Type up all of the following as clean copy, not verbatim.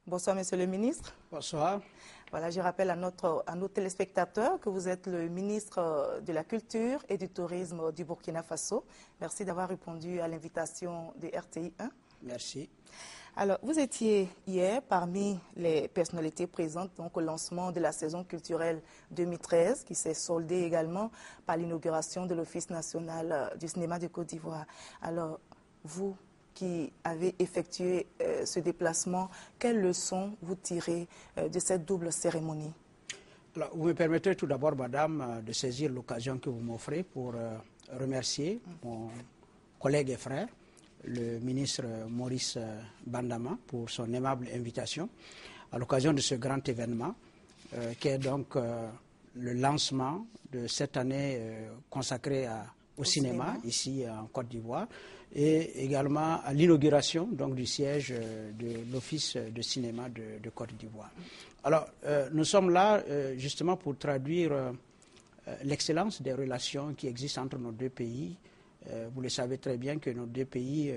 Bonsoir, Monsieur le ministre. Bonsoir. Voilà, je rappelle à nos téléspectateurs que vous êtes le ministre de la Culture et du Tourisme du Burkina Faso. Merci d'avoir répondu à l'invitation de RTI 1. Merci. Alors, vous étiez hier parmi les personnalités présentes donc, au lancement de la saison culturelle 2013, qui s'est soldée également par l'inauguration de l'Office national du cinéma de Côte d'Ivoire. Alors, vous qui avez effectué ce déplacement, quelles leçons vous tirez de cette double cérémonie? Alors, vous me permettrez tout d'abord, madame, de saisir l'occasion que vous m'offrez pour remercier mon collègue et frère, le ministre Maurice Bandama, pour son aimable invitation à l'occasion de ce grand événement qui est donc le lancement de cette année consacrée au cinéma ici en Côte d'Ivoire et également à l'inauguration donc du siège de l'Office de cinéma de Côte d'Ivoire. Alors nous sommes là justement pour traduire l'excellence des relations qui existent entre nos deux pays. Vous le savez très bien que nos deux pays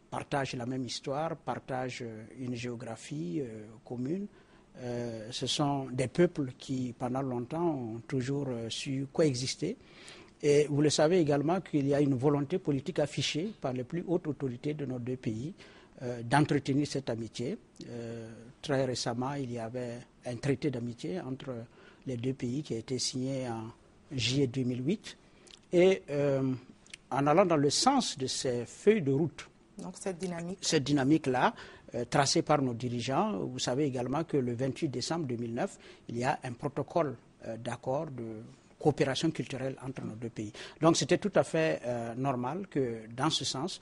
partagent la même histoire, partagent une géographie commune. Ce sont des peuples qui, pendant longtemps, ont toujours su coexister. Et vous le savez également qu'il y a une volonté politique affichée par les plus hautes autorités de nos deux pays d'entretenir cette amitié. Très récemment, il y avait un traité d'amitié entre les deux pays qui a été signé en juillet 2008. Et en allant dans le sens de ces feuilles de route, donc cette dynamique-là, tracée par nos dirigeants, vous savez également que le 28 décembre 2009, il y a un protocole d'accord de coopération culturelle entre nos deux pays. Donc c'était tout à fait normal que dans ce sens,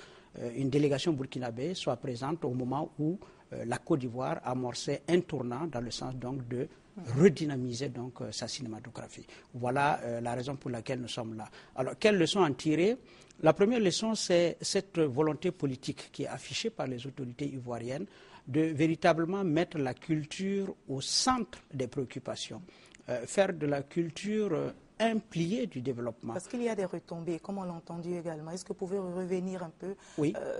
une délégation burkinabé soit présente au moment où la Côte d'Ivoire amorçait un tournant dans le sens donc de redynamiser donc sa cinématographie. Voilà la raison pour laquelle nous sommes là. Alors, quelles leçons en tirer? La première leçon, c'est cette volonté politique qui est affichée par les autorités ivoiriennes de véritablement mettre la culture au centre des préoccupations, faire de la culture un pilier du développement. Parce qu'il y a des retombées, comme on l'a entendu également. Est-ce que vous pouvez revenir un peu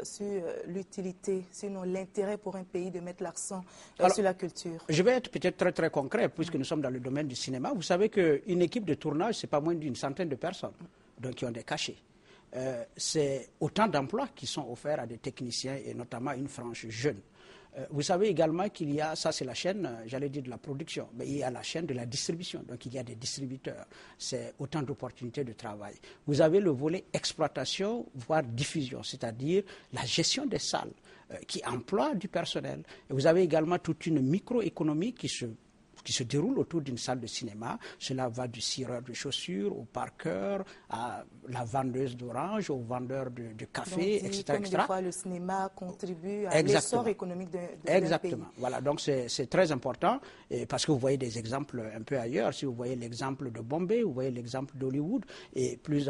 sur l'utilité, sinon l'intérêt pour un pays de mettre l'accent sur la culture? Je vais être peut-être très très concret, puisque nous sommes dans le domaine du cinéma. Vous savez qu'une équipe de tournage, ce n'est pas moins d'une centaine de personnes, donc qui ont des cachets. C'est autant d'emplois qui sont offerts à des techniciens et notamment une frange jeune. Vous savez également qu'il y a, ça c'est la chaîne, j'allais dire de la production, mais il y a la chaîne de la distribution, donc il y a des distributeurs, c'est autant d'opportunités de travail. Vous avez le volet exploitation, voire diffusion, c'est-à-dire la gestion des salles qui emploie du personnel. Et vous avez également toute une microéconomie qui se déroule autour d'une salle de cinéma. Cela va du cireur de chaussures au parqueur, à la vendeuse d'orange, au vendeur de café, etc. Comme des fois le cinéma contribue à l'essor économique de Exactement. Pays. Voilà, donc c'est très important et parce que vous voyez des exemples un peu ailleurs. Si vous voyez l'exemple de Bombay, vous voyez l'exemple d'Hollywood et plus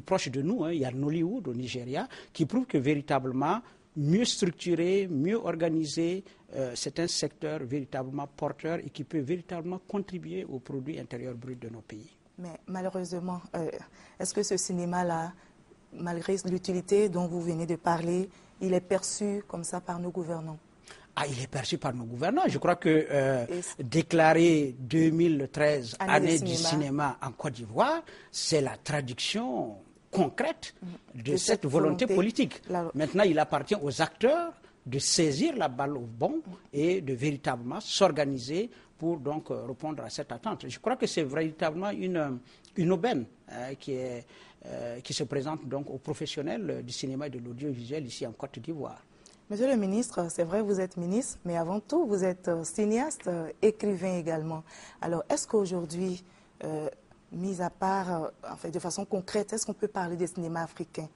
proche de nous, il y a Nollywood au Nigeria qui prouve que véritablement mieux structuré, mieux organisé, c'est un secteur véritablement porteur et qui peut véritablement contribuer au produit intérieur brut de nos pays. Mais malheureusement, est-ce que ce cinéma-là, malgré l'utilité dont vous venez de parler, il est perçu comme ça par nos gouvernants? Il est perçu par nos gouvernants. Je crois que déclarer 2013 année du cinéma en Côte d'Ivoire, c'est la traduction concrète de cette volonté politique. Maintenant, il appartient aux acteurs de saisir la balle au bon et de véritablement s'organiser pour donc répondre à cette attente. Je crois que c'est véritablement une aubaine qui se présente donc aux professionnels du cinéma et de l'audiovisuel ici en Côte d'Ivoire. Monsieur le ministre, c'est vrai, vous êtes ministre, mais avant tout, vous êtes cinéaste, écrivain également. Alors, est-ce qu'aujourd'hui, mis à part, en fait, de façon concrète, est-ce qu'on peut parler des cinémas africains?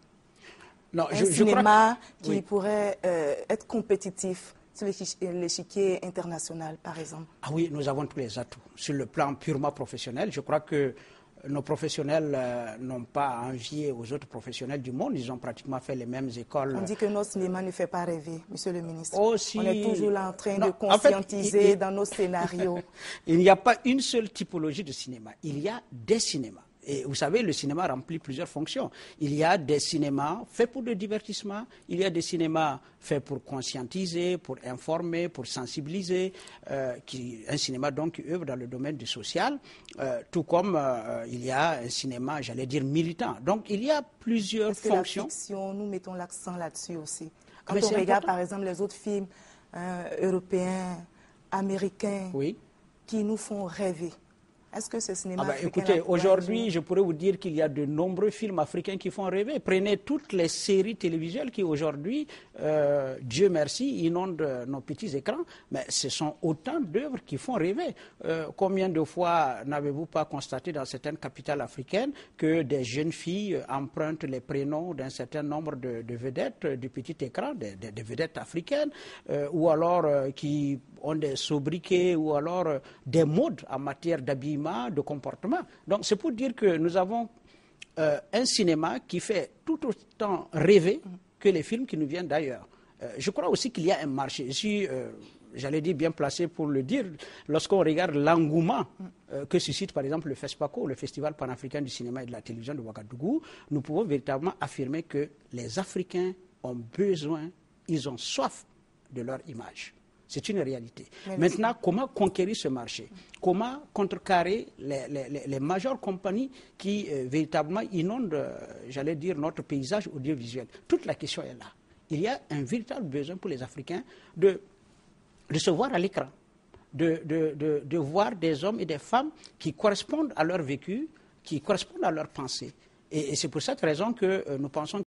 Non, un cinéma qui pourrait être compétitif sur l'échiquier international, par exemple? Oui, nous avons tous les atouts. Sur le plan purement professionnel, je crois que nos professionnels n'ont pas à envier aux autres professionnels du monde. Ils ont pratiquement fait les mêmes écoles. On dit que notre cinéma ne fait pas rêver, monsieur le ministre. Aussi, on est toujours là en train de conscientiser dans nos scénarios. Il n'y a pas une seule typologie de cinéma. Il y a des cinémas. Et vous savez, le cinéma remplit plusieurs fonctions. Il y a des cinémas faits pour le divertissement, il y a des cinémas faits pour conscientiser, pour informer, pour sensibiliser, un cinéma donc qui œuvre dans le domaine du social, tout comme il y a un cinéma, j'allais dire, militant. Donc il y a plusieurs fonctions. La fiction, nous mettons l'accent là-dessus aussi. Quand Mais on regarde important. par exemple les autres films européens, américains, Oui. qui nous font rêver. Est-ce que ce cinéma africain... Écoutez, aujourd'hui, je pourrais vous dire qu'il y a de nombreux films africains qui font rêver. Prenez toutes les séries télévisuelles qui aujourd'hui, Dieu merci, inondent nos petits écrans, mais ce sont autant d'œuvres qui font rêver. Combien de fois n'avez-vous pas constaté dans certaines capitales africaines que des jeunes filles empruntent les prénoms d'un certain nombre de vedettes du petit écran, des vedettes africaines, ou alors qui ont des sobriquets, ou alors des modes en matière d'habillement, de comportement. Donc c'est pour dire que nous avons un cinéma qui fait tout autant rêver que les films qui nous viennent d'ailleurs. Je crois aussi qu'il y a un marché. Je suis, j'allais dire, bien placé pour le dire. Lorsqu'on regarde l'engouement que suscite par exemple le FESPACO, le Festival panafricain du cinéma et de la télévision de Ouagadougou, nous pouvons véritablement affirmer que les Africains ont besoin, ils ont soif de leur image. C'est une réalité. Maintenant, comment conquérir ce marché? Comment contrecarrer les majeures compagnies qui véritablement inondent, j'allais dire, notre paysage audiovisuel? Toute la question est là. Il y a un véritable besoin pour les Africains de se voir à l'écran, de voir des hommes et des femmes qui correspondent à leur vécu, qui correspondent à leur pensée. Et c'est pour cette raison que nous pensons